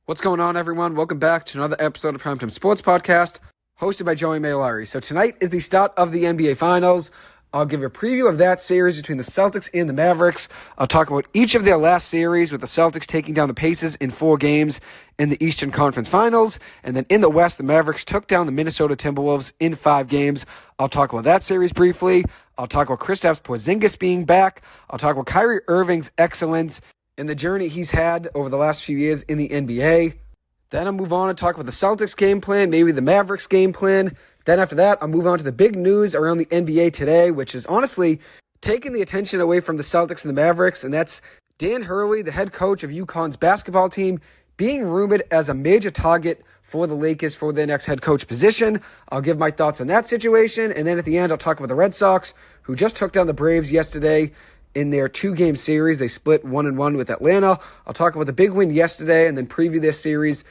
What's going on, everyone? Welcome back to another episode of Primetime Sports Podcast, hosted by Joey Mailari. So tonight is the start of the NBA Finals. I'll give you a preview of that series between the Celtics and the Mavericks. I'll talk about each of their last series, with the Celtics taking down the Pacers in 4 games in the Eastern Conference Finals. And then in the West, the Mavericks took down the Minnesota Timberwolves in 5 games. I'll talk about that series briefly. I'll talk about Kristaps Porzingis being back. I'll talk about Kyrie Irving's excellence and the journey he's had over the last few years in the NBA. Then I'll move on and talk about the Celtics game plan, maybe the Mavericks game plan. Then after that, I'll move on to the big news around the NBA today, which is honestly taking the attention away from the Celtics and the Mavericks, and that's Dan Hurley, the head coach of UConn's basketball team, being rumored as a major target for the Lakers for their next head coach position. I'll give my thoughts on that situation, and then at the end, I'll talk about the Red Sox, who just took down the Braves yesterday in their 2-game series. They split 1-1 with Atlanta. I'll talk about the big win yesterday and then preview their series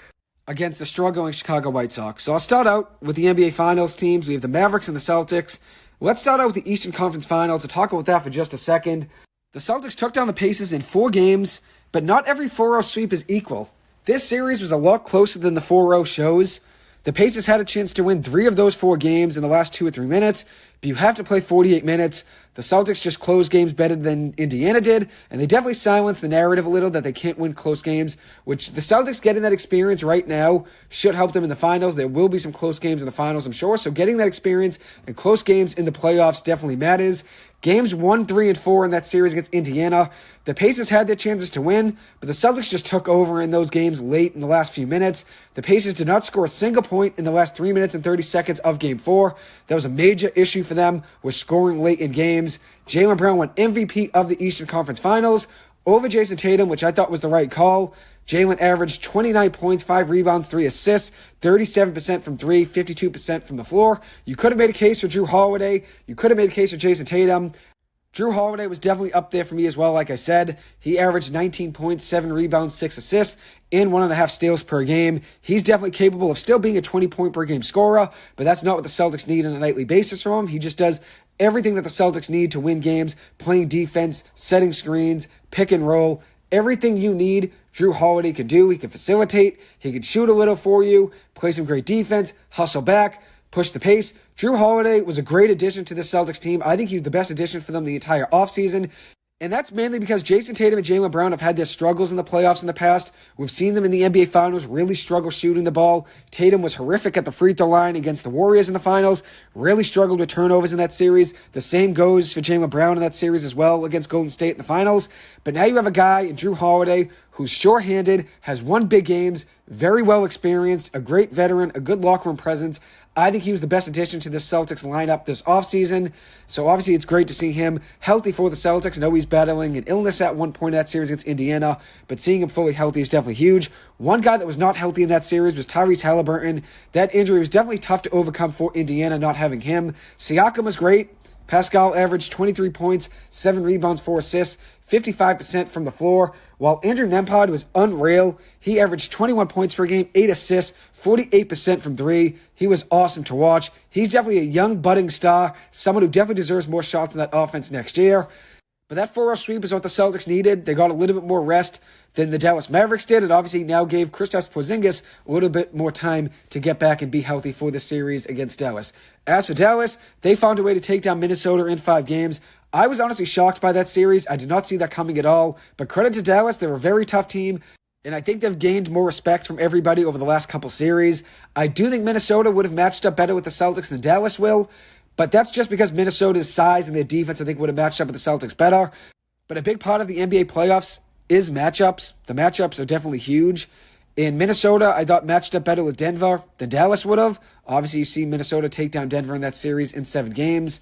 against the struggling Chicago White Sox. So I'll start out with the NBA Finals teams. We have the Mavericks and the Celtics. Let's start out with the Eastern Conference Finals. I'll talk about that for just a second. The Celtics took down the Pacers in 4 games, but not every 4-0 sweep is equal. This series was a lot closer than the 4-0 shows. The Pacers had a chance to win 3 of those 4 games in the last 2 or 3 minutes, but you have to play 48 minutes. The Celtics just closed games better than Indiana did, and they definitely silenced the narrative a little that they can't win close games, which the Celtics getting that experience right now should help them in the finals. There will be some close games in the finals, I'm sure, so getting that experience and close games in the playoffs definitely matters. Games 1, 3, and 4 in that series against Indiana, the Pacers had their chances to win, but the Celtics just took over in those games late in the last few minutes. The Pacers did not score a single point in the last 3 minutes and 30 seconds of Game 4. That was a major issue for them, was scoring late in games. Jaylen Brown won MVP of the Eastern Conference Finals over Jason Tatum, which I thought was the right call. Jaylen averaged 29 points, 5 rebounds, 3 assists, 37% from 3, 52% from the floor. You could have made a case for Jrue Holiday. You could have made a case for Jason Tatum. Jrue Holiday was definitely up there for me as well, like I said. He averaged 19 points, 7 rebounds, 6 assists, and 1.5 steals per game. He's definitely capable of still being a 20-point-per-game scorer, but that's not what the Celtics need on a nightly basis from him. He just does everything that the Celtics need to win games, playing defense, setting screens, pick and roll. Everything you need, Jrue Holiday can do. He can facilitate. He can shoot a little for you, play some great defense, hustle back, push the pace. Jrue Holiday was a great addition to the Celtics team. I think he was the best addition for them the entire offseason. And that's mainly because Jason Tatum and Jaylen Brown have had their struggles in the playoffs in the past. We've seen them in the NBA Finals really struggle shooting the ball. Tatum was horrific at the free throw line against the Warriors in the Finals. Really struggled with turnovers in that series. The same goes for Jaylen Brown in that series as well against Golden State in the Finals. But now you have a guy in Jrue Holiday who's short-handed, has won big games, very well experienced, a great veteran, a good locker room presence. I think he was the best addition to the Celtics lineup this offseason. So obviously it's great to see him healthy for the Celtics. I know he's battling an illness at one point in that series against Indiana, but seeing him fully healthy is definitely huge. One guy that was not healthy in that series was Tyrese Halliburton. That injury was definitely tough to overcome for Indiana, not having him. Siakam was great. Pascal averaged 23 points, 7 rebounds, 4 assists, 55% from the floor, while Andrew Nembhard was unreal. He averaged 21 points per game, 8 assists, 48% from 3. He was awesome to watch. He's definitely a young budding star, someone who definitely deserves more shots in that offense next year. But that 4-0 sweep is what the Celtics needed. They got a little bit more rest than the Dallas Mavericks did. It obviously now gave Kristaps Porzingis a little bit more time to get back and be healthy for the series against Dallas. As for Dallas, they found a way to take down Minnesota in 5 games. I was honestly shocked by that series. I did not see that coming at all. But credit to Dallas, they're a very tough team, and I think they've gained more respect from everybody over the last couple series. I do think Minnesota would have matched up better with the Celtics than Dallas will, but that's just because Minnesota's size and their defense, I think, would have matched up with the Celtics better. But a big part of the NBA playoffs is matchups. The matchups are definitely huge. In Minnesota, I thought matched up better with Denver than Dallas would have. Obviously, you see Minnesota take down Denver in that series in 7 games.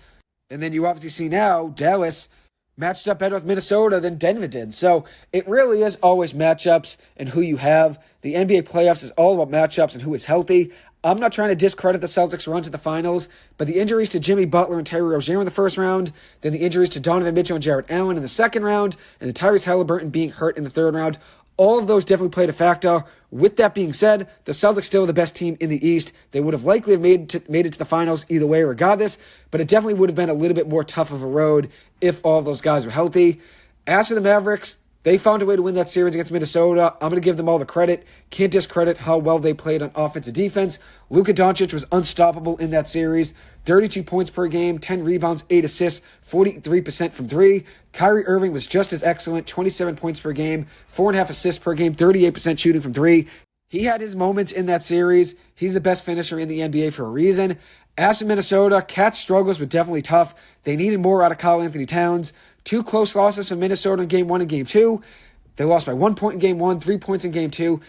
And then you obviously see now Dallas matched up better with Minnesota than Denver did. So it really is always matchups and who you have. The NBA playoffs is all about matchups and who is healthy. I'm not trying to discredit the Celtics' run to the finals, but the injuries to Jimmy Butler and Terry Rozier in the first round, then the injuries to Donovan Mitchell and Jarrett Allen in the second round, and the Tyrese Halliburton being hurt in the third round, all of those definitely played a factor. With that being said, the Celtics still are the best team in the East. They would have likely made it to the finals either way regardless, but it definitely would have been a little bit more tough of a road if all of those guys were healthy. As for the Mavericks, They found a way to win that series against Minnesota. I'm going to give them all the credit. Can't discredit how well they played on offense and defense. Luka Doncic was unstoppable in that series. 32 points per game, 10 rebounds, 8 assists, 43% from 3. Kyrie Irving was just as excellent, 27 points per game, 4.5 assists per game, 38% shooting from 3. He had his moments in that series. He's the best finisher in the NBA for a reason. As for Minnesota, Cat's struggles were definitely tough. They needed more out of Karl Anthony Towns. 2 close losses for Minnesota in Game 1 and Game 2. They lost by 1 point in Game 1, 3 points in Game 2.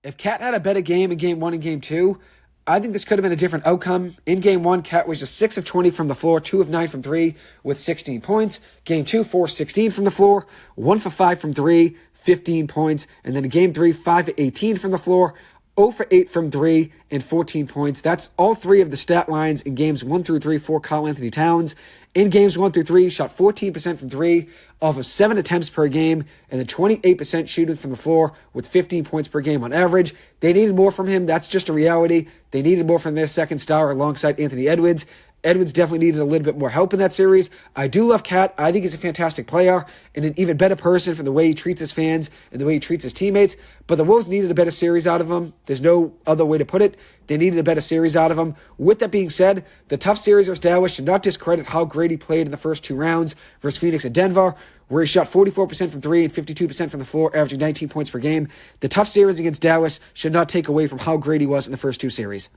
If Cat had a better game in Game 1 and Game 2, I think this could have been a different outcome. In Game 1, Cat was just 6 of 20 from the floor, 2 of 9 from 3 with 16 points. Game 2, 4 of 16 from the floor, 1 for 5 from 3, 15 points. And then in Game 3, 5 of 18 from the floor, 0 for 8 from 3 and 14 points. That's all 3 of the stat lines in Games 1 through 3 for Karl Anthony Towns. In Games 1 through 3, shot 14% from 3 off of 7 attempts per game and then 28% shooting from the floor with 15 points per game on average. They needed more from him. That's just a reality. They needed more from their second star alongside Anthony Edwards. Edwards definitely needed a little bit more help in that series. I do love Cat. I think he's a fantastic player and an even better person for the way he treats his fans and the way he treats his teammates. But the Wolves needed a better series out of him. There's no other way to put it. They needed a better series out of him. With that being said, the tough series versus Dallas should not discredit how great he played in the first 2 rounds versus Phoenix and Denver, where he shot 44% from 3 and 52% from the floor, averaging 19 points per game. The tough series against Dallas should not take away from how great he was in the first 2 series.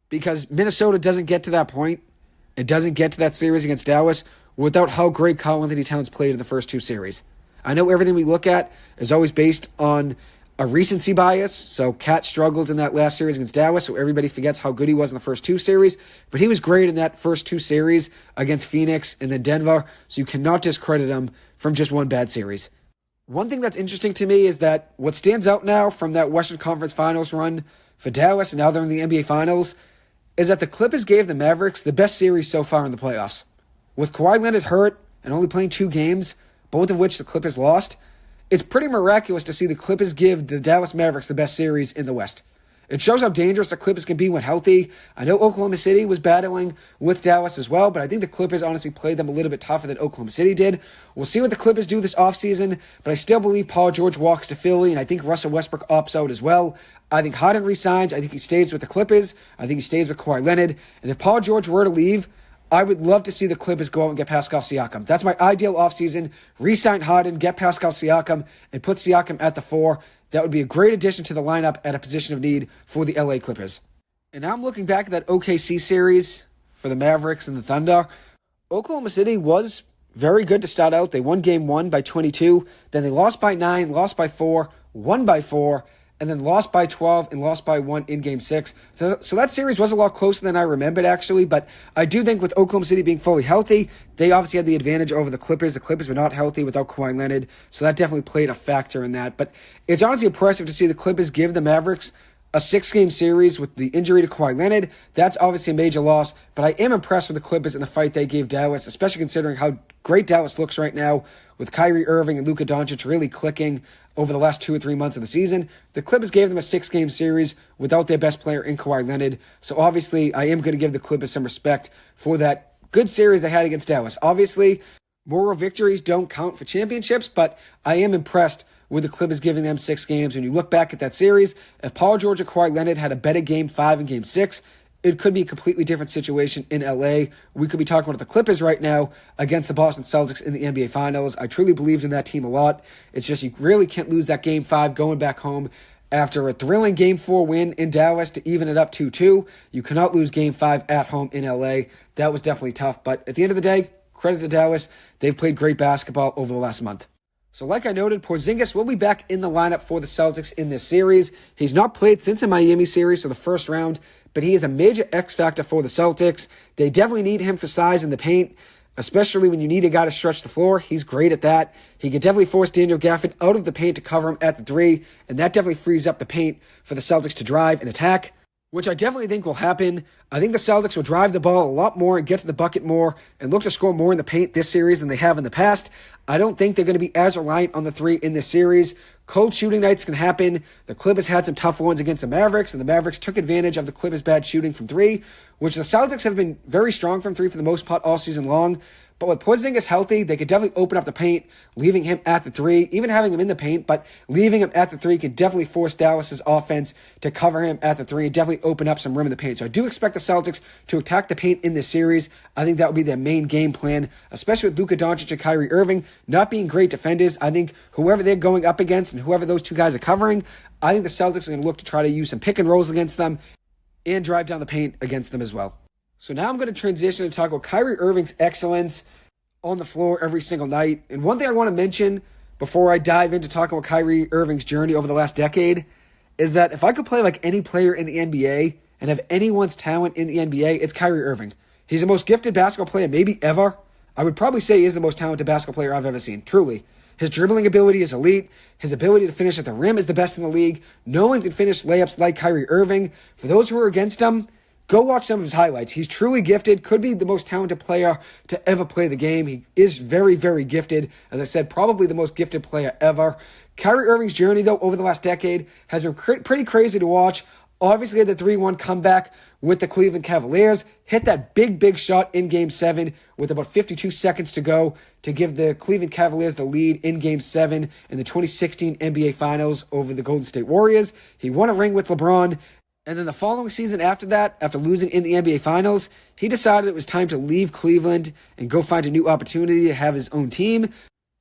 Because Minnesota doesn't get to that point. It doesn't get to that series against Dallas without how great Karl Anthony Towns played in the first 2 series. I know everything we look at is always based on a recency bias, so Cat struggled in that last series against Dallas, so everybody forgets how good he was in the first 2 series, but he was great in that first 2 series against Phoenix and then Denver, so you cannot discredit him from just one bad series. One thing that's interesting to me is that what stands out now from that Western Conference Finals run for Dallas, and now they're in the NBA Finals, is that the Clippers gave the Mavericks the best series so far in the playoffs. With Kawhi Leonard hurt and only playing 2 games, both of which the Clippers lost, it's pretty miraculous to see the Clippers give the Dallas Mavericks the best series in the West. It shows how dangerous the Clippers can be when healthy. I know Oklahoma City was battling with Dallas as well, but I think the Clippers honestly played them a little bit tougher than Oklahoma City did. We'll see what the Clippers do this offseason, but I still believe Paul George walks to Philly, and I think Russell Westbrook opts out as well. I think Harden resigns. I think he stays with the Clippers. I think he stays with Kawhi Leonard. And if Paul George were to leave, I would love to see the Clippers go out and get Pascal Siakam. That's my ideal offseason. Re-sign Harden, get Pascal Siakam, and put Siakam at the 4. That would be a great addition to the lineup at a position of need for the LA Clippers. And now I'm looking back at that OKC series for the Mavericks and the Thunder. Oklahoma City was very good to start out. They won Game 1 by 22. Then they lost by 9, lost by 4, won by 4, and then lost by 12 and lost by 1 in Game 6. So that series was a lot closer than I remembered, actually. But I do think with Oklahoma City being fully healthy, they obviously had the advantage over the Clippers. The Clippers were not healthy without Kawhi Leonard, so that definitely played a factor in that. But it's honestly impressive to see the Clippers give the Mavericks a 6-game series with the injury to Kawhi Leonard. That's obviously a major loss, but I am impressed with the Clippers in the fight they gave Dallas, especially considering how great Dallas looks right now with Kyrie Irving and Luka Doncic really clicking over the last 2 or 3 months of the season. The Clippers gave them a 6-game series without their best player in Kawhi Leonard, so obviously I am going to give the Clippers some respect for that good series they had against Dallas. Obviously, moral victories don't count for championships, but I am impressed with the Clippers giving them 6 games. When you look back at that series, if Paul George or Kawhi Leonard had a better Game 5 and Game 6, it could be a completely different situation in LA. We could be talking about the Clippers right now against the Boston Celtics in the NBA Finals. I truly believed in that team a lot. It's just you really can't lose that Game 5 going back home after a thrilling Game 4 win in Dallas to even it up 2-2. You cannot lose Game 5 at home in LA. That was definitely tough. But at the end of the day, credit to Dallas. They've played great basketball over the last month. So like I noted, Porzingis will be back in the lineup for the Celtics in this series. He's not played since the Miami series, so the first round, but he is a major X factor for the Celtics. They definitely need him for size in the paint, especially when you need a guy to stretch the floor. He's great at that. He could definitely force Daniel Gafford out of the paint to cover him at the 3, and that definitely frees up the paint for the Celtics to drive and attack, which I definitely think will happen. I think the Celtics will drive the ball a lot more and get to the bucket more and look to score more in the paint this series than they have in the past. I don't think they're going to be as reliant on the 3 in this series. Cold shooting nights can happen. The Clippers had some tough ones against the Mavericks, and the Mavericks took advantage of the Clippers' bad shooting from 3, which the Celtics have been very strong from 3 for the most part all season long. But with Porzingis healthy, they could definitely open up the paint, leaving him at the 3, even having him in the paint, but leaving him at the 3 could definitely force Dallas's offense to cover him at the 3 and definitely open up some room in the paint. So I do expect the Celtics to attack the paint in this series. I think that would be their main game plan, especially with Luka Doncic and Kyrie Irving not being great defenders. I think whoever they're going up against and whoever those two guys are covering, I think the Celtics are going to look to try to use some pick and rolls against them and drive down the paint against them as well. So now I'm going to transition to talk about Kyrie Irving's excellence on the floor every single night. And one thing I want to mention before I dive into talking about Kyrie Irving's journey over the last decade is that if I could play like any player in the NBA and have anyone's talent in the NBA, it's Kyrie Irving. He's the most gifted basketball player maybe ever. I would probably say he is the most talented basketball player I've ever seen, truly. His dribbling ability is elite. His ability to finish at the rim is the best in the league. No one can finish layups like Kyrie Irving. For those who are against him, go watch some of his highlights. He's truly gifted, could be the most talented player to ever play the game. He is very, very gifted. As I said, probably the most gifted player ever. Kyrie Irving's journey, though, over the last decade has been pretty crazy to watch. Obviously, had the 3-1 comeback with the Cleveland Cavaliers. Hit that big shot in Game 7 with about 52 seconds to go to give the Cleveland Cavaliers the lead in Game 7 in the 2016 NBA Finals over the Golden State Warriors. He won a ring with LeBron. And then the following season after that, after losing in the NBA Finals, he decided it was time to leave Cleveland and go find a new opportunity to have his own team.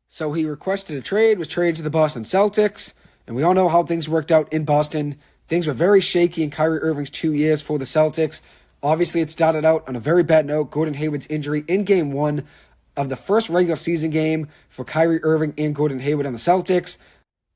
So he requested a trade, was traded to the Boston Celtics. And we all know how things worked out in Boston. Things were very shaky in Kyrie Irving's 2 years for the Celtics. Obviously, it started out on a very bad note. Gordon Hayward's injury in Game 1 of the first regular season game for Kyrie Irving and Gordon Hayward on the Celtics.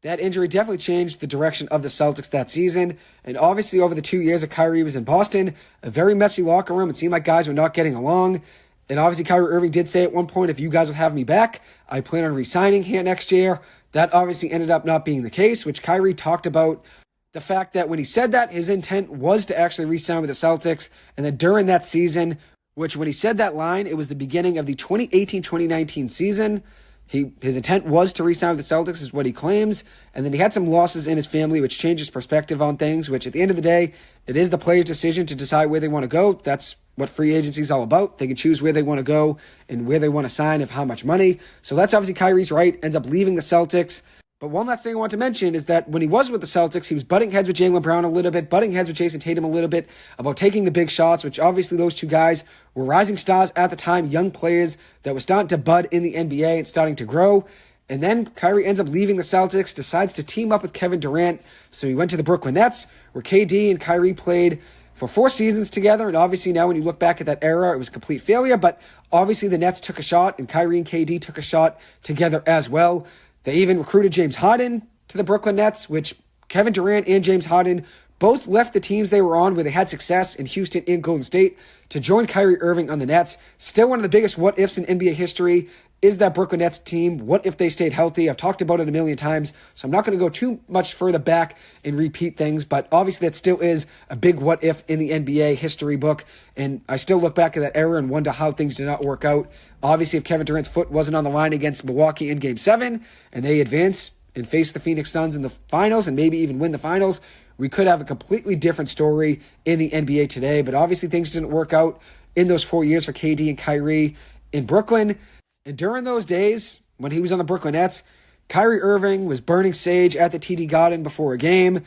That injury definitely changed the direction of the Celtics that season. And obviously, over the 2 years that Kyrie was in Boston, a very messy locker room. It seemed like guys were not getting along. And obviously, Kyrie Irving did say at one point, if you guys would have me back, I plan on re-signing here next year. That obviously ended up not being the case, which Kyrie talked about the fact that when he said that, his intent was to actually re-sign with the Celtics. And then during that season, which when he said that line, it was the beginning of the 2018-2019 season. His intent was to re-sign with the Celtics, is what he claims. And then he had some losses in his family, which changed his perspective on things, which at the end of the day, it is the player's decision to decide where they want to go. That's what free agency is all about. They can choose where they want to go and where they want to sign, of how much money. So that's obviously Kyrie's right, ends up leaving the Celtics. But one last thing I want to mention is that when he was with the Celtics, he was butting heads with Jaylen Brown a little bit, butting heads with Jason Tatum a little bit about taking the big shots, which obviously those two guys were rising stars at the time, young players that were starting to bud in the NBA and starting to grow. And then Kyrie ends up leaving the Celtics, decides to team up with Kevin Durant. So he went to the Brooklyn Nets, where KD and Kyrie played for 4 seasons together. And obviously now when you look back at that era, it was a complete failure. But obviously the Nets took a shot, and Kyrie and KD took a shot together as well. They even recruited James Harden to the Brooklyn Nets, which Kevin Durant and James Harden both left the teams they were on where they had success in Houston and Golden State to join Kyrie Irving on the Nets. Still one of the biggest what-ifs in NBA history is that Brooklyn Nets team. What if they stayed healthy? I've talked about it a million times, so I'm not going to go too much further back and repeat things, but obviously that still is a big what-if in the NBA history book, and I still look back at that era and wonder how things did not work out. Obviously, if Kevin Durant's foot wasn't on the line against Milwaukee in Game 7, and they advance and face the Phoenix Suns in the finals and maybe even win the finals, we could have a completely different story in the NBA today. But obviously things didn't work out in those 4 years for KD and Kyrie in Brooklyn. And during those days, when he was on the Brooklyn Nets, Kyrie Irving was burning sage at the TD Garden before a game.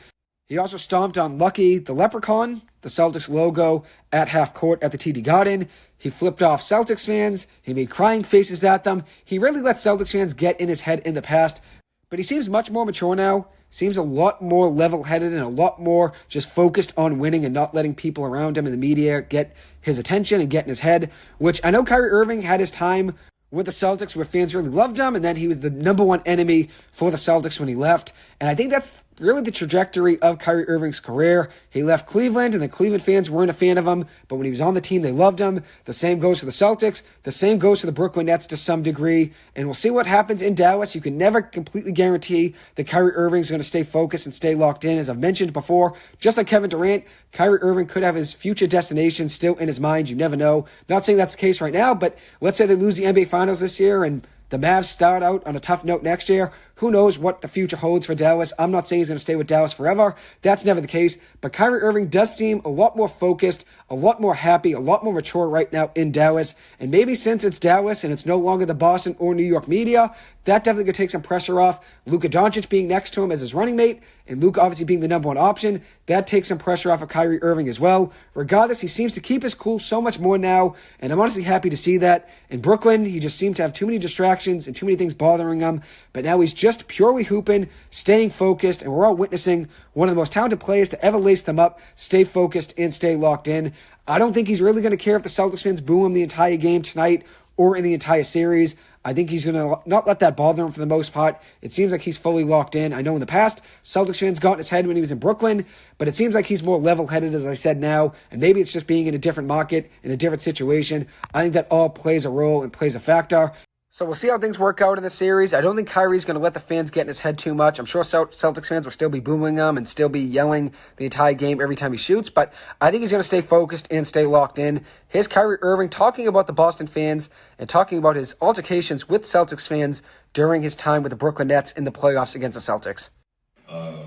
He also stomped on Lucky the Leprechaun, the Celtics logo, at half court at the TD Garden. He flipped off Celtics fans. He made crying faces at them. He really let Celtics fans get in his head in the past. But he seems much more mature now. Seems a lot more level-headed and a lot more just focused on winning and not letting people around him in the media get his attention and get in his head, which I know Kyrie Irving had his time with the Celtics where fans really loved him, and then he was the number one enemy for the Celtics when he left. And I think that's really the trajectory of Kyrie Irving's career. He left Cleveland, and the Cleveland fans weren't a fan of him, but when he was on the team, they loved him. The same goes for the Celtics. The same goes for the Brooklyn Nets to some degree, and we'll see what happens in Dallas. You can never completely guarantee that Kyrie Irving's going to stay focused and stay locked in. As I've mentioned before, just like Kevin Durant, Kyrie Irving could have his future destination still in his mind. You never know. Not saying that's the case right now, but let's say they lose the NBA Finals this year, and the Mavs start out on a tough note next year. who knows what the future holds for Dallas. I'm not saying he's going to stay with Dallas forever. That's never the case. But Kyrie Irving does seem a lot more focused, a lot more happy, a lot more mature right now in Dallas. And maybe since it's Dallas and it's no longer the Boston or New York media, that definitely could take some pressure off. Luka Doncic being next to him as his running mate, and Luka obviously being the number one option, that takes some pressure off of Kyrie Irving as well. Regardless, he seems to keep his cool so much more now, and I'm honestly happy to see that. In Brooklyn, he just seemed to have too many distractions and too many things bothering him, but now he's just purely hooping, staying focused, and we're all witnessing one of the most talented players to ever lace them up, stay focused, and stay locked in. I don't think he's really going to care if the Celtics fans boo him the entire game tonight or in the entire series. I think he's going to not let that bother him for the most part. It seems like he's fully locked in. I know in the past, Celtics fans got in his head when he was in Brooklyn, but it seems like he's more level-headed, as I said now, and maybe it's just being in a different market, in a different situation. I think that all plays a role and plays a factor. So we'll see how things work out in the series. I don't think Kyrie's going to let the fans get in his head too much. I'm sure Celtics fans will still be booing him and still be yelling the entire game every time he shoots, but I think he's going to stay focused and stay locked in. Here's Kyrie Irving talking about the Boston fans and talking about his altercations with Celtics fans during his time with the Brooklyn Nets in the playoffs against the Celtics.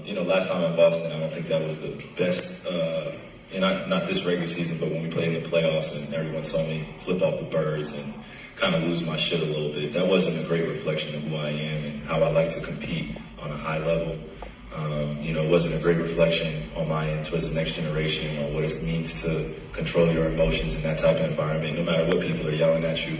Last time in Boston, I don't think that was the best, not this regular season, but when we played in the playoffs and everyone saw me flip off the birds and kind of lose my shit a little bit. That wasn't a great reflection of who I am and how I like to compete on a high level. It wasn't a great reflection on my end towards the next generation or what it means to control your emotions in that type of environment, no matter what people are yelling at you.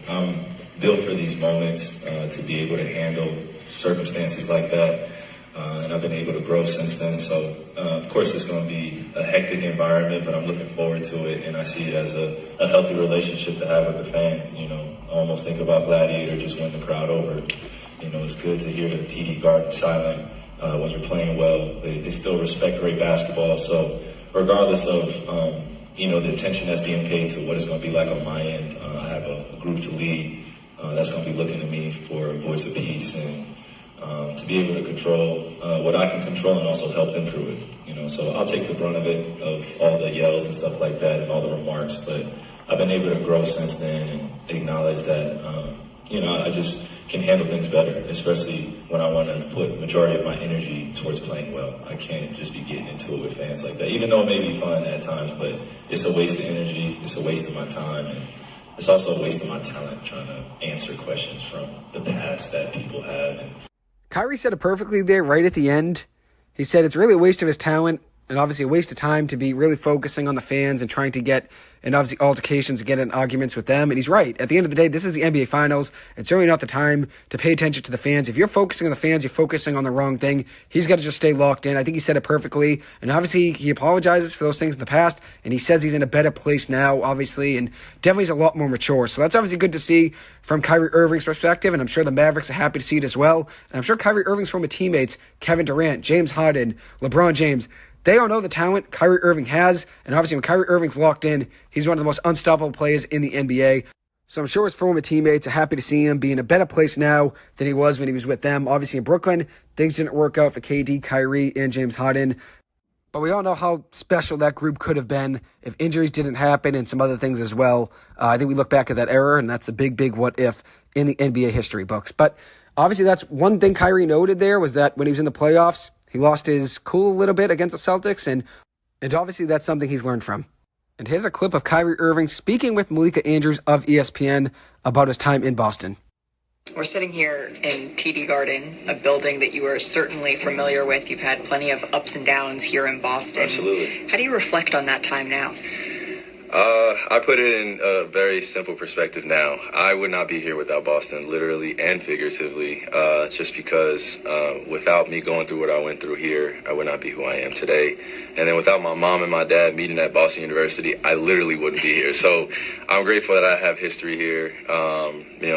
I'm built for these moments to be able to handle circumstances like that. And I've been able to grow since then. So, of course, it's going to be a hectic environment, but I'm looking forward to it. And I see it as a healthy relationship to have with the fans. I almost think about Gladiator, just win the crowd over. It's good to hear the TD Garden silent when you're playing well. They still respect great basketball. So regardless of, the attention that's being paid to what it's going to be like on my end, I have a group to lead that's going to be looking to me for a voice of peace and to be able to control what I can control and also help them through it. So I'll take the brunt of it, of all the yells and stuff like that and all the remarks, but I've been able to grow since then and acknowledge that, I just can handle things better, especially when I want to put majority of my energy towards playing well. I can't just be getting into it with fans like that, even though it may be fun at times, but it's a waste of energy, it's a waste of my time, and it's also a waste of my talent trying to answer questions from the past that people have. Kyrie said it perfectly there right at the end. He said it's really a waste of his talent and obviously a waste of time to be really focusing on the fans and trying to get, and obviously altercations and get in arguments with them. And he's right. At the end of the day, this is the NBA Finals. It's certainly not the time to pay attention to the fans. If you're focusing on the fans, you're focusing on the wrong thing. He's got to just stay locked in. I think he said it perfectly. And obviously, he apologizes for those things in the past. And he says he's in a better place now, obviously. And definitely is a lot more mature. So that's obviously good to see from Kyrie Irving's perspective. And I'm sure the Mavericks are happy to see it as well. And I'm sure Kyrie Irving's former teammates, Kevin Durant, James Harden, LeBron James, they all know the talent Kyrie Irving has, and obviously when Kyrie Irving's locked in, he's one of the most unstoppable players in the NBA. So I'm sure his former teammates are happy to see him be in a better place now than he was when he was with them. Obviously in Brooklyn, things didn't work out for KD, Kyrie, and James Harden. But we all know how special that group could have been if injuries didn't happen and some other things as well. I think we look back at that era, and that's a big, big what if in the NBA history books. But obviously that's one thing Kyrie noted there was that when he was in the playoffs, he lost his cool a little bit against the Celtics, and obviously that's something he's learned from. And here's a clip of Kyrie Irving speaking with Malika Andrews of ESPN about his time in Boston. We're sitting here in TD Garden, a building that you are certainly familiar with. You've had plenty of ups and downs here in Boston. Absolutely. How do you reflect on that time now? I put it in a very simple perspective now. I would not be here without Boston, literally and figuratively, just because without me going through what I went through here, I would not be who I am today. And then without my mom and my dad meeting at Boston University, I literally wouldn't be here. So I'm grateful that I have history here.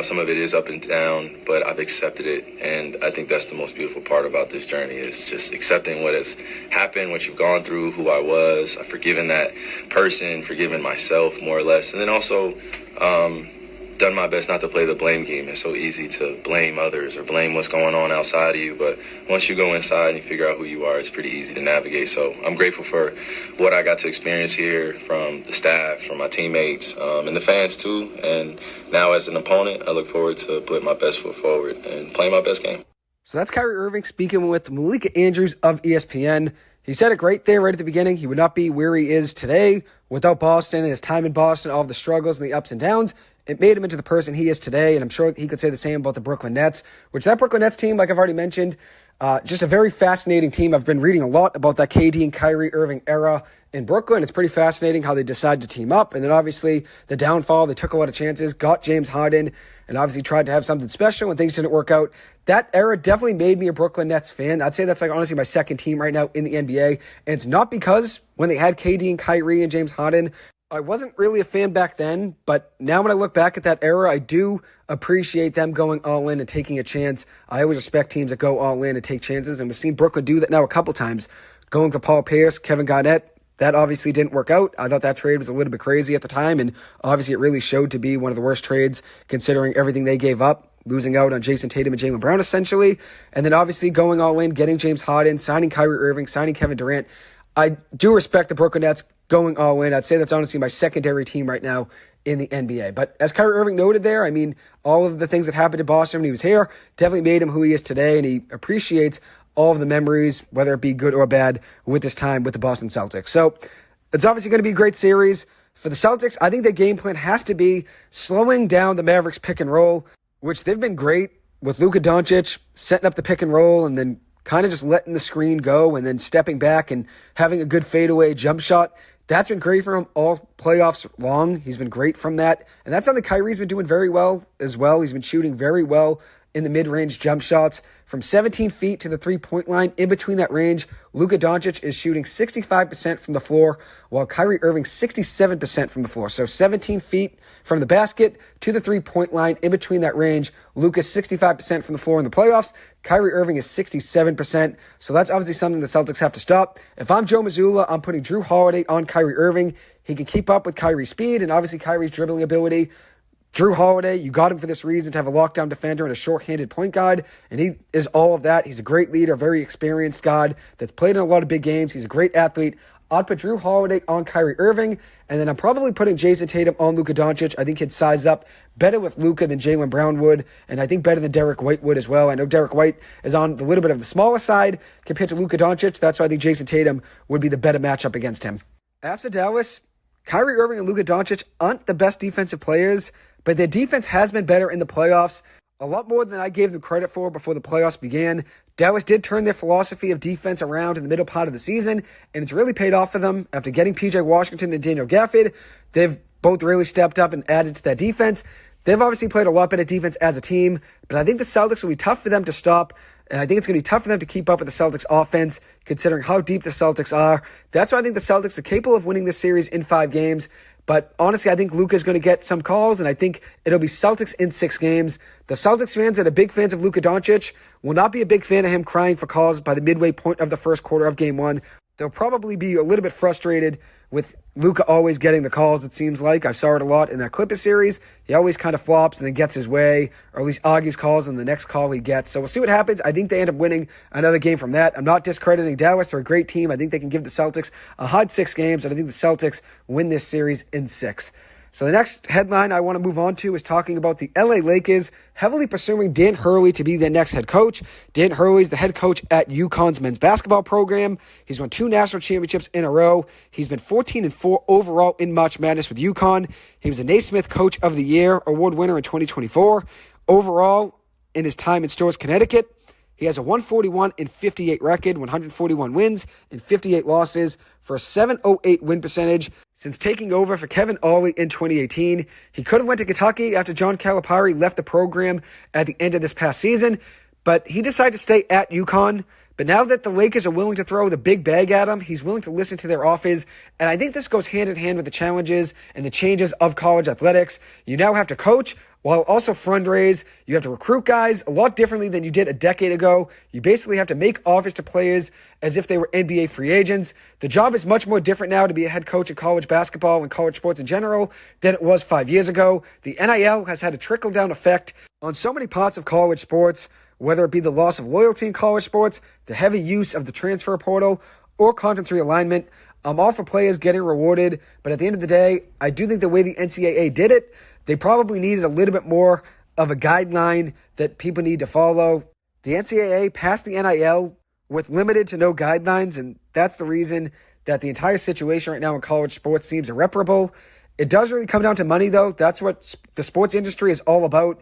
Some of it is up and down, but I've accepted it. And I think that's the most beautiful part about this journey is just accepting what has happened, what you've gone through, who I was. I've forgiven that person, forgiven myself more or less. And then also, done my best not to play the blame game. It's so easy to blame others or blame what's going on outside of you. But once you go inside and you figure out who you are, it's pretty easy to navigate. So I'm grateful for what I got to experience here from the staff, from my teammates, and the fans too. And now as an opponent, I look forward to putting my best foot forward and playing my best game. So that's Kyrie Irving speaking with Malika Andrews of ESPN. He said it great there right at the beginning. He would not be where he is today without Boston and his time in Boston, all of the struggles and the ups and downs. It made him into the person he is today, and I'm sure he could say the same about the Brooklyn Nets, which that Brooklyn Nets team, like I've already mentioned, just a very fascinating team. I've been reading a lot about that KD and Kyrie Irving era in Brooklyn. It's pretty fascinating how they decided to team up, and then obviously the downfall, they took a lot of chances, got James Harden, and obviously tried to have something special when things didn't work out. That era definitely made me a Brooklyn Nets fan. I'd say that's like honestly my second team right now in the NBA, and it's not because when they had KD and Kyrie and James Harden, I wasn't really a fan back then, but now when I look back at that era, I do appreciate them going all in and taking a chance. I always respect teams that go all in and take chances, and we've seen Brooklyn do that now a couple times. Going for Paul Pierce, Kevin Garnett, that obviously didn't work out. I thought that trade was a little bit crazy at the time, and obviously it really showed to be one of the worst trades considering everything they gave up, losing out on Jason Tatum and Jaylen Brown essentially, and then obviously going all in, getting James Harden, signing Kyrie Irving, signing Kevin Durant. I do respect the Brooklyn Nets going all in. I'd say that's honestly my secondary team right now in the NBA. But as Kyrie Irving noted there, I mean, all of the things that happened to Boston when he was here definitely made him who he is today, and he appreciates all of the memories, whether it be good or bad, with this time with the Boston Celtics. So it's obviously going to be a great series. For the Celtics, I think the game plan has to be slowing down the Mavericks pick and roll, which they've been great with Luka Doncic setting up the pick and roll and then kind of just letting the screen go and then stepping back and having a good fadeaway jump shot. That's been great for him all playoffs long. He's been great from that. And that's something Kyrie's been doing very well as well. He's been shooting very well in the mid-range jump shots from 17 feet to the three-point line. In between that range, Luka Doncic is shooting 65% from the floor, while Kyrie Irving 67% from the floor. So 17 feet from the basket to the three-point line. In between that range, Luka's 65% from the floor in the playoffs. Kyrie Irving is 67%. So that's obviously something the Celtics have to stop. If I'm Joe Mazzulla, I'm putting Drew Holiday on Kyrie Irving. He can keep up with Kyrie's speed and obviously Kyrie's dribbling ability. Drew Holiday, you got him for this reason, to have a lockdown defender and a short-handed point guard, and he is all of that. He's a great leader, very experienced guard that's played in a lot of big games. He's a great athlete. I'd put Drew Holiday on Kyrie Irving, and then I'm probably putting Jason Tatum on Luka Doncic. I think he'd size up better with Luka than Jaylen Brown would, and I think better than Derek White would as well. I know Derek White is on a little bit of the smaller side compared to Luka Doncic. That's why I think Jason Tatum would be the better matchup against him. As for Dallas, Kyrie Irving and Luka Doncic aren't the best defensive players, but their defense has been better in the playoffs, a lot more than I gave them credit for before the playoffs began. Dallas did turn their philosophy of defense around in the middle part of the season, and it's really paid off for them. After getting P.J. Washington and Daniel Gafford, they've both really stepped up and added to that defense. They've obviously played a lot better defense as a team, but I think the Celtics will be tough for them to stop, and I think it's going to be tough for them to keep up with the Celtics offense, considering how deep the Celtics are. That's why I think the Celtics are capable of winning this series in 5 games. But honestly, I think Luka's going to get some calls, and I think it'll be Celtics in 6 games. The Celtics fans that are big fans of Luka Doncic will not be a big fan of him crying for calls by the midway point of the first quarter of Game 1. They'll probably be a little bit frustrated with Luka always getting the calls, it seems like. I saw it a lot in that Clippers series. He always kind of flops and then gets his way, or at least argues calls, and the next call he gets. So we'll see what happens. I think they end up winning another game from that. I'm not discrediting Dallas. They're a great team. I think they can give the Celtics a hard 6 games, and I think the Celtics win this series in 6. So the next headline I want to move on to is talking about the LA Lakers heavily pursuing Dan Hurley to be their next head coach. Dan Hurley is the head coach at UConn's men's basketball program. He's won 2 national championships in a row. He's been 14-4 overall in March Madness with UConn. He was a Naismith Coach of the Year award winner in 2024. Overall, in his time in Storrs, Connecticut, he has a 141-58 record, 141 wins and 58 losses for a 708 win percentage. Since taking over for Kevin Ollie in 2018, he could have went to Kentucky after John Calipari left the program at the end of this past season, but he decided to stay at UConn. But now that the Lakers are willing to throw the big bag at him, he's willing to listen to their offers, and I think this goes hand in hand with the challenges and the changes of college athletics. You now have to coach while also fundraise. You have to recruit guys a lot differently than you did a decade ago. You basically have to make offers to players as if they were NBA free agents. The job is much more different now to be a head coach of college basketball and college sports in general than it was 5 years ago. The NIL has had a trickle-down effect on so many parts of college sports, whether it be the loss of loyalty in college sports, the heavy use of the transfer portal, or conference realignment. I'm all for players getting rewarded, but at the end of the day, I do think the way the NCAA did it, they probably needed a little bit more of a guideline that people need to follow. The NCAA passed the NIL with limited to no guidelines, and that's the reason that the entire situation right now in college sports seems irreparable. It does really come down to money, though. That's what the sports industry is all about.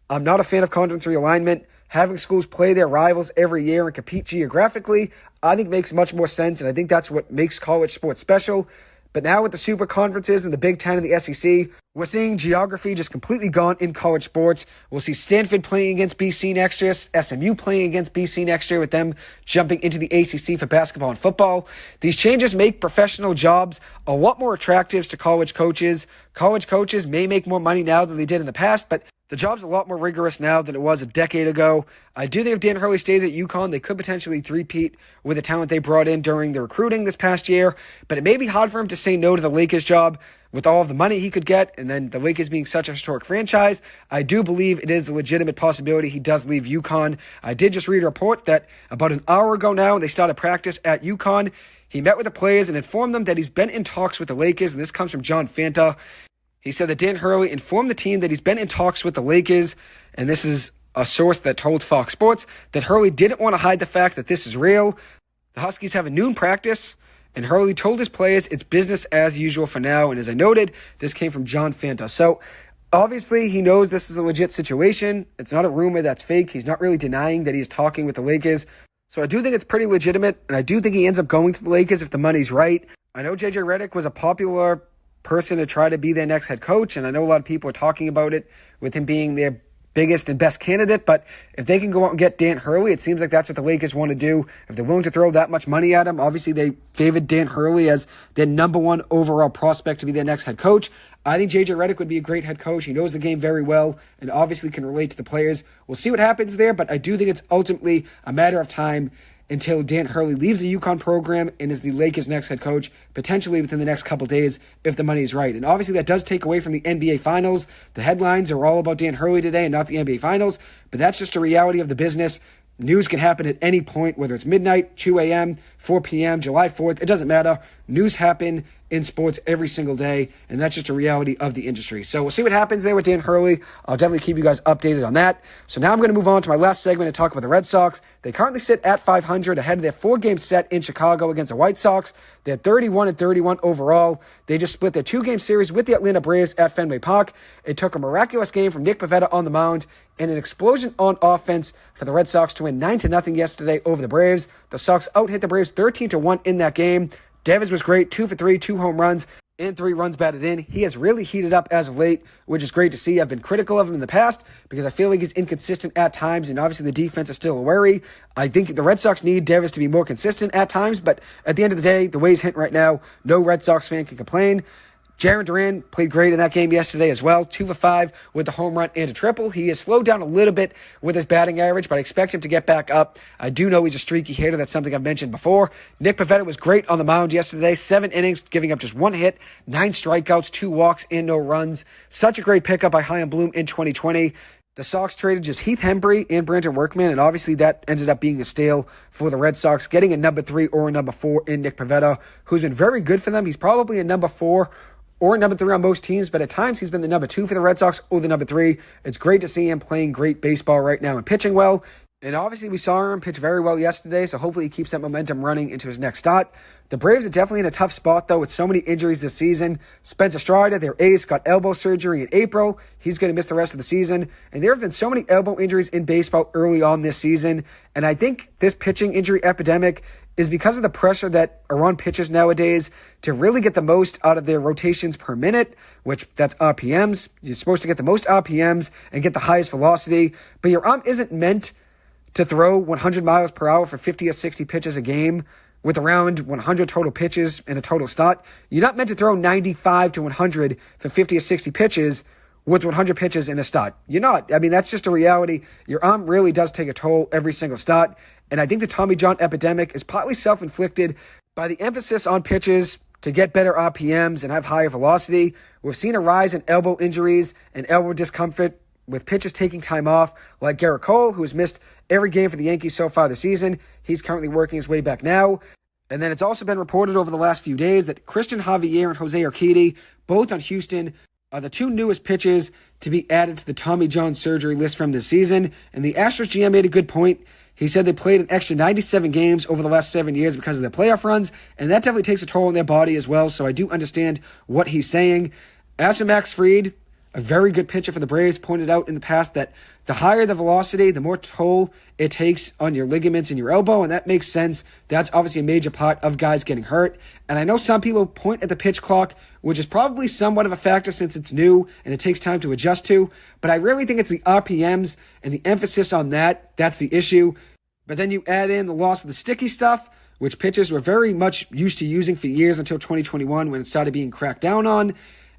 I'm not a fan of conference realignment. Having schools play their rivals every year and compete geographically, I think makes much more sense, and I think that's what makes college sports special. But now with the super conferences and the Big Ten and the SEC, we're seeing geography just completely gone in college sports. We'll see Stanford playing against BC next year, SMU playing against BC next year with them jumping into the ACC for basketball and football. These changes make professional jobs a lot more attractive to college coaches. College coaches may make more money now than they did in the past, but the job's a lot more rigorous now than it was a decade ago. I do think if Dan Hurley stays at UConn, they could potentially three-peat with the talent they brought in during the recruiting this past year. But it may be hard for him to say no to the Lakers job with all of the money he could get, and then the Lakers being such a historic franchise. I do believe it is a legitimate possibility he does leave UConn. I did just read a report that about an hour ago now, they started practice at UConn. He met with the players and informed them that he's been in talks with the Lakers, and this comes from John Fanta. He said that Dan Hurley informed the team that he's been in talks with the Lakers, and this is a source that told Fox Sports that Hurley didn't want to hide the fact that this is real. The Huskies have a noon practice, and Hurley told his players it's business as usual for now, and as I noted, this came from John Fanta. So, obviously, he knows this is a legit situation. It's not a rumor that's fake. He's not really denying that he's talking with the Lakers. So I do think it's pretty legitimate, and I do think he ends up going to the Lakers if the money's right. I know JJ Redick was a popular person to try to be their next head coach, and I know a lot of people are talking about it with him being their biggest and best candidate, but if they can go out and get Dan Hurley, it seems like that's what the Lakers want to do. If they're willing to throw that much money at him, obviously they favored Dan Hurley as their number one overall prospect to be their next head coach. I think JJ Redick would be a great head coach. He knows the game very well and obviously can relate to the players. We'll see what happens there, but I do think it's ultimately a matter of time until Dan Hurley leaves the UConn program and is the Lakers' next head coach, potentially within the next couple days if the money is right. And obviously that does take away from the NBA Finals. The headlines are all about Dan Hurley today and not the NBA Finals, but that's just a reality of the business. News can happen at any point, whether it's midnight, 2 a.m., 4 p.m., July 4th. It doesn't matter. News happen in sports every single day, and that's just a reality of the industry. So we'll see what happens there with Dan Hurley. I'll definitely keep you guys updated on that. So now I'm going to move on to my last segment and talk about the Red Sox. They currently sit at 500 ahead of their 4-game set in Chicago against the White Sox. They're 31-31 overall. They just split their 2-game series with the Atlanta Braves at Fenway Park. It took a miraculous game from Nick Pivetta on the mound and an explosion on offense for the Red Sox to win 9-0 yesterday over the Braves. The Sox out-hit the Braves 13-1 in that game. Devers was great, 2 for 3, 2 home runs, and 3 runs batted in. He has really heated up as of late, which is great to see. I've been critical of him in the past because I feel like he's inconsistent at times, and obviously the defense is still a worry. I think the Red Sox need Devers to be more consistent at times, but at the end of the day, the way he's hitting right now, no Red Sox fan can complain. Jarren Duran played great in that game yesterday as well, 2 for 5 with the home run and a triple. He has slowed down a little bit with his batting average, but I expect him to get back up. I do know he's a streaky hitter. That's something I've mentioned before. Nick Pivetta was great on the mound yesterday, 7 innings, giving up just 1 hit, 9 strikeouts, 2 walks, and no runs. Such a great pickup by Chaim Bloom in 2020. The Sox traded just Heath Hembree and Brandon Workman, and obviously that ended up being a steal for the Red Sox, getting a number 3 or a number 4 in Nick Pivetta, who's been very good for them. He's probably a number 4 or number 3 on most teams, but at times he's been the number 2 for the Red Sox or the number 3. It's great to see him playing great baseball right now and pitching well. And obviously we saw him pitch very well yesterday, so hopefully he keeps that momentum running into his next start. The Braves are definitely in a tough spot, though, with so many injuries this season. Spencer Strider, their ace, got elbow surgery in April. He's going to miss the rest of the season. And there have been so many elbow injuries in baseball early on this season. And I think this pitching injury epidemic is because of the pressure that are on pitchers nowadays to really get the most out of their rotations per minute, which that's RPMs. You're supposed to get the most RPMs and get the highest velocity, but your arm isn't meant to throw 100 miles per hour for 50 or 60 pitches a game with around 100 total pitches in a total start. You're not meant to throw 95 to 100 for 50 or 60 pitches with 100 pitches in a start. You're not. I mean, that's just a reality. Your arm really does take a toll every single start. And I think the Tommy John epidemic is partly self-inflicted by the emphasis on pitches to get better RPMs and have higher velocity. We've seen a rise in elbow injuries and elbow discomfort with pitchers taking time off, like Garrett Cole, who has missed every game for the Yankees so far this season. He's currently working his way back now. And then it's also been reported over the last few days that Christian Javier and Jose Urquidy, both on Houston, are the two newest pitchers to be added to the Tommy John surgery list from this season. And the Astros GM made a good point. He said they played an extra 97 games over the last 7 years because of their playoff runs, and that definitely takes a toll on their body as well, so I do understand what he's saying. As for Max Fried, a very good pitcher for the Braves, pointed out in the past that the higher the velocity, the more toll it takes on your ligaments in your elbow, and that makes sense. That's obviously a major part of guys getting hurt. And I know some people point at the pitch clock, which is probably somewhat of a factor since it's new and it takes time to adjust to, but I really think it's the RPMs and the emphasis on that. That's the issue. But then you add in the loss of the sticky stuff, which pitchers were very much used to using for years until 2021 when it started being cracked down on.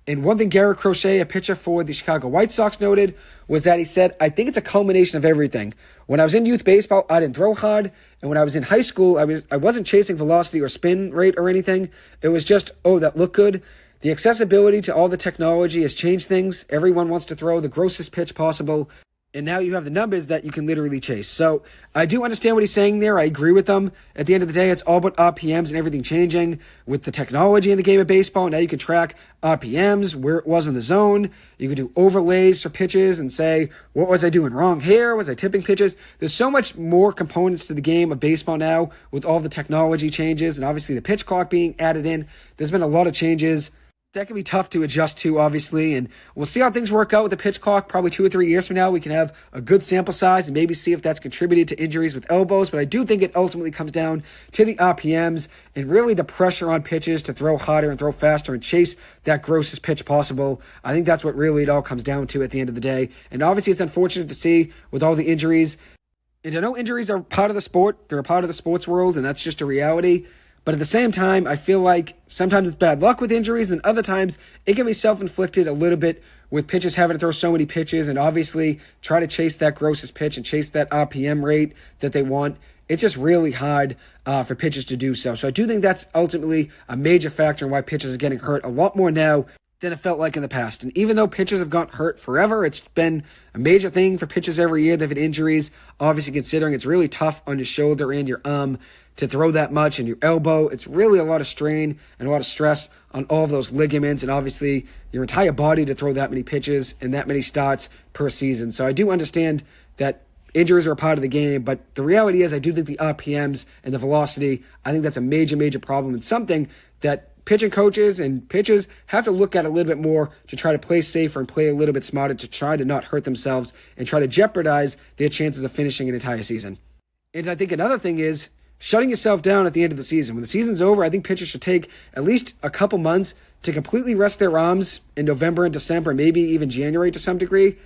And one thing Garrett Crochet, a pitcher for the Chicago White Sox, noted was that he said, I think it's a culmination of everything. When I was in youth baseball, I didn't throw hard. And when I was in high school, I wasn't chasing velocity or spin rate or anything. It was just, oh, that looked good. The accessibility to all the technology has changed things. Everyone wants to throw the grossest pitch possible. And now you have the numbers that you can literally chase. So I do understand what he's saying there. I agree with him. At the end of the day, it's all about RPMs and everything changing with the technology in the game of baseball. Now you can track RPMs, where it was in the zone. You can do overlays for pitches and say, what was I doing wrong here? Was I tipping pitches? There's so much more components to the game of baseball now with all the technology changes and obviously the pitch clock being added in. There's been a lot of changes. That can be tough to adjust to, obviously, and we'll see how things work out with the pitch clock. Probably 2 or 3 years from now, we can have a good sample size and maybe see if that's contributed to injuries with elbows, but I do think it ultimately comes down to the RPMs and really the pressure on pitches to throw harder and throw faster and chase that grossest pitch possible. I think that's what really it all comes down to at the end of the day, and obviously it's unfortunate to see with all the injuries, and I know injuries are part of the sport. They're a part of the sports world, and that's just a reality. But at the same time, I feel like sometimes it's bad luck with injuries, and other times it can be self-inflicted a little bit with pitchers having to throw so many pitches and obviously try to chase that grossest pitch and chase that RPM rate that they want. It's just really hard for pitchers to do so. So I do think that's ultimately a major factor in why pitchers are getting hurt a lot more now than it felt like in the past. And even though pitchers have gotten hurt forever, it's been a major thing for pitchers every year. They've had injuries, obviously considering it's really tough on your shoulder and your arm to throw that much, and your elbow. It's really a lot of strain and a lot of stress on all of those ligaments and obviously your entire body to throw that many pitches and that many starts per season. So I do understand that injuries are a part of the game, but the reality is I do think the RPMs and the velocity, I think that's a major, major problem and something that pitching coaches and pitchers have to look at a little bit more to try to play safer and play a little bit smarter to try to not hurt themselves and try to jeopardize their chances of finishing an entire season. And I think another thing is shutting yourself down at the end of the season. When the season's over, I think pitchers should take at least a couple months to completely rest their arms in November and December, maybe even January to some degree,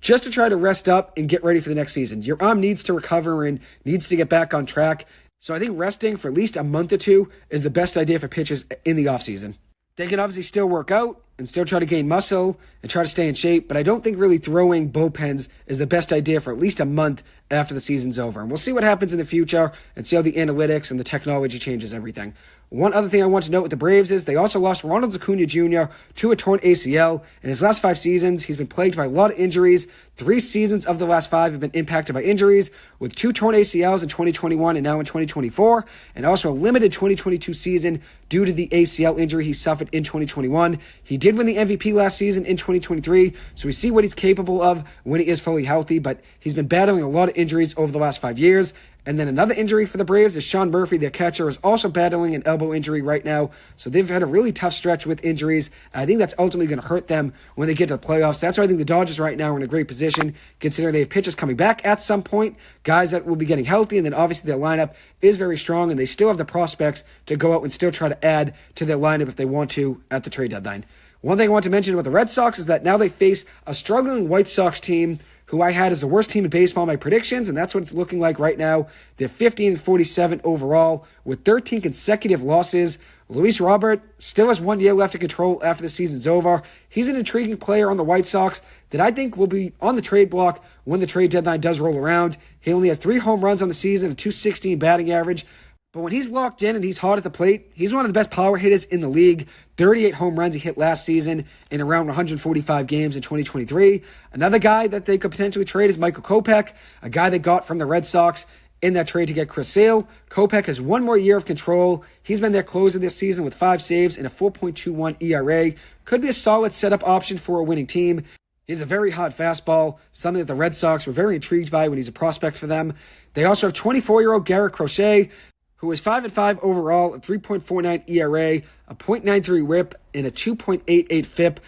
just to try to rest up and get ready for the next season. Your arm needs to recover and needs to get back on track. So I think resting for at least a month or two is the best idea for pitchers in the offseason. They can obviously still work out and still try to gain muscle and try to stay in shape, but I don't think really throwing bullpens is the best idea for at least a month after the season's over. And we'll see what happens in the future and see how the analytics and the technology changes everything. One other thing I want to note with the Braves is they also lost Ronald Acuna Jr. to a torn ACL. In his last 5 seasons, he's been plagued by a lot of injuries. 3 seasons of the last 5 have been impacted by injuries, with 2 torn ACLs in 2021 and now in 2024, and also a limited 2022 season due to the ACL injury he suffered in 2021. He did win the MVP last season in 2023, so we see what he's capable of when he is fully healthy, but he's been battling a lot of injuries over the last 5 years. And then another injury for the Braves is Sean Murphy, their catcher, is also battling an elbow injury right now. So they've had a really tough stretch with injuries. And I think that's ultimately going to hurt them when they get to the playoffs. That's why I think the Dodgers right now are in a great position, considering they have pitchers coming back at some point, guys that will be getting healthy, and then obviously their lineup is very strong, and they still have the prospects to go out and still try to add to their lineup if they want to at the trade deadline. One thing I want to mention about the Red Sox is that now they face a struggling White Sox team who I had as the worst team in baseball in my predictions, and that's what it's looking like right now. They're 15-47 overall with 13 consecutive losses. Luis Robert still has 1 year left to control after the season's over. He's an intriguing player on the White Sox that I think will be on the trade block when the trade deadline does roll around. He only has 3 home runs on the season, a .216 batting average. But when he's locked in and he's hard at the plate, he's one of the best power hitters in the league. 38 home runs he hit last season in around 145 games in 2023. Another guy that they could potentially trade is Michael Kopech, a guy they got from the Red Sox in that trade to get Chris Sale. Kopech has 1 more year of control. He's been their closer this season with 5 saves and a 4.21 ERA. Could be a solid setup option for a winning team. He has a very hot fastball, something that the Red Sox were very intrigued by when he's a prospect for them. They also have 24-year-old Garrett Crochet, who is 5-5 overall, a 3.49 ERA, a .93 WHIP, and a 2.88 FIP.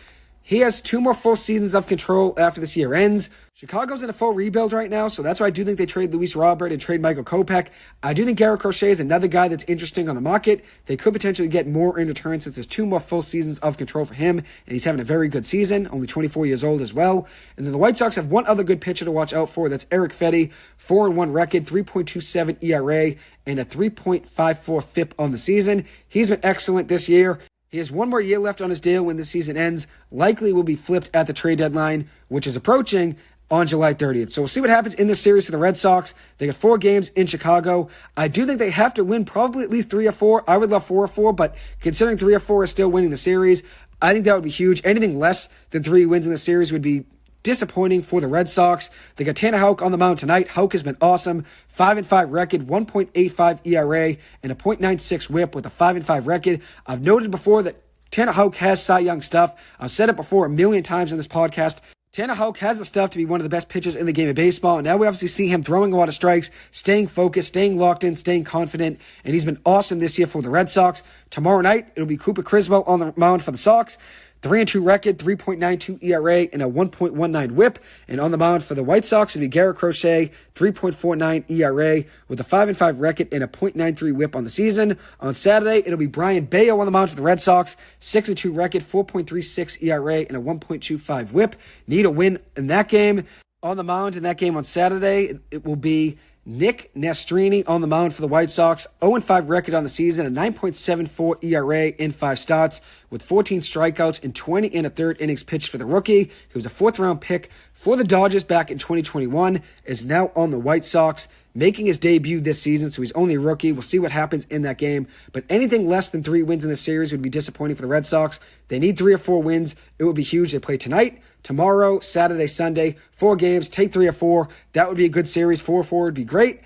He has 2 more full seasons of control after this year ends. Chicago's in a full rebuild right now, so that's why I do think they trade Luis Robert and trade Michael Kopech. I do think Garrett Crochet is another guy that's interesting on the market. They could potentially get more in return since there's 2 more full seasons of control for him, and he's having a very good season, only 24 years old as well. And then the White Sox have 1 other good pitcher to watch out for. That's Eric Fedde, 4-1 record, 3.27 ERA, and a 3.54 FIP on the season. He's been excellent this year. He has 1 more year left on his deal when the season ends. Likely will be flipped at the trade deadline, which is approaching on July 30th. So we'll see what happens in this series for the Red Sox. They got 4 games in Chicago. I do think they have to win probably at least 3 or 4. I would love 4 or 4, but considering 3 or 4 is still winning the series, I think that would be huge. Anything less than 3 wins in the series would be disappointing for the Red Sox. They got Tanner Houck on the mound tonight. Houck has been awesome. 5-5 record, 1.85 ERA, and a .96 WHIP with a 5-5 record. I've noted before that Tanner Houck has Cy Young stuff. I've said it before a million times in this podcast. Tanner Houck has the stuff to be one of the best pitchers in the game of baseball, and now we obviously see him throwing a lot of strikes, staying focused, staying locked in, staying confident, and he's been awesome this year for the Red Sox. Tomorrow night, it'll be Cooper Criswell on the mound for the Sox. 3-2 record, 3.92 ERA, and a 1.19 WHIP. And on the mound for the White Sox, it'll be Garrett Crochet, 3.49 ERA, with a 5-5 record and a .93 WHIP on the season. On Saturday, it'll be Brian Bayo on the mound for the Red Sox, 6-2 record, 4.36 ERA, and a 1.25 WHIP. Need a win in that game. On the mound in that game on Saturday, it will be Nick Nastrini on the mound for the White Sox, 0-5 record on the season, a 9.74 ERA in 5 starts, with 14 strikeouts and 20 1/3 innings pitched for the rookie. He was a 4th-round pick for the Dodgers back in 2021, is now on the White Sox, making his debut this season, so he's only a rookie. We'll see what happens in that game, but anything less than 3 wins in this series would be disappointing for the Red Sox. They need 3 or 4 wins. It would be huge. They play tonight, tomorrow, Saturday, Sunday, 4 games, take 3 or 4. That would be a good series. 4 or 4 would be great.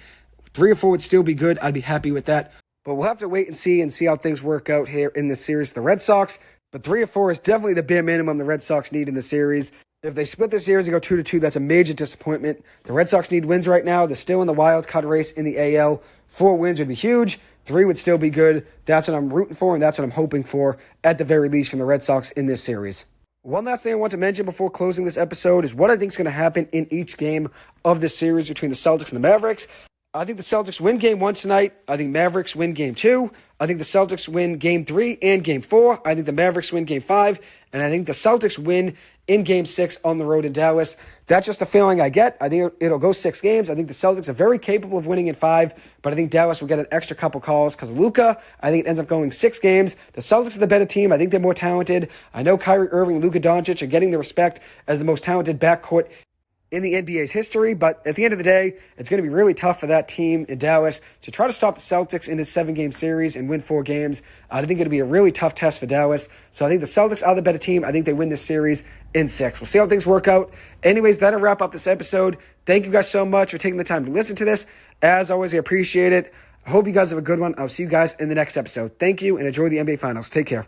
3 or 4 would still be good. I'd be happy with that. But we'll have to wait and see how things work out here in this series for the Red Sox. But 3 or 4 is definitely the bare minimum the Red Sox need in the series. If they split the series and go 2-2, that's a major disappointment. The Red Sox need wins right now. They're still in the wild card race in the AL. 4 wins would be huge. 3 would still be good. That's what I'm rooting for, and that's what I'm hoping for, at the very least, from the Red Sox in this series. One last thing I want to mention before closing this episode is what I think is going to happen in each game of this series between the Celtics and the Mavericks. I think the Celtics win Game 1 tonight. I think Mavericks win Game 2. I think the Celtics win Game 3 and Game 4. I think the Mavericks win Game 5. And I think the Celtics win in Game 6 on the road in Dallas. That's just the feeling I get. I think it'll go 6 games. I think the Celtics are very capable of winning in 5, but I think Dallas will get an extra couple calls because of Luka. I think it ends up going 6 games. The Celtics are the better team. I think they're more talented. I know Kyrie Irving and Luka Doncic are getting the respect as the most talented backcourt in the NBA's history, but at the end of the day, it's going to be really tough for that team in Dallas to try to stop the Celtics in this 7-game series and win 4 games. I think it'll be a really tough test for Dallas. So I think the Celtics are the better team. I think they win this series in 6. We'll see how things work out. Anyways, that'll wrap up this episode. Thank you guys so much for taking the time to listen to this. As always, I appreciate it. I hope you guys have a good one. I'll see you guys in the next episode. Thank you and enjoy the NBA Finals. Take care.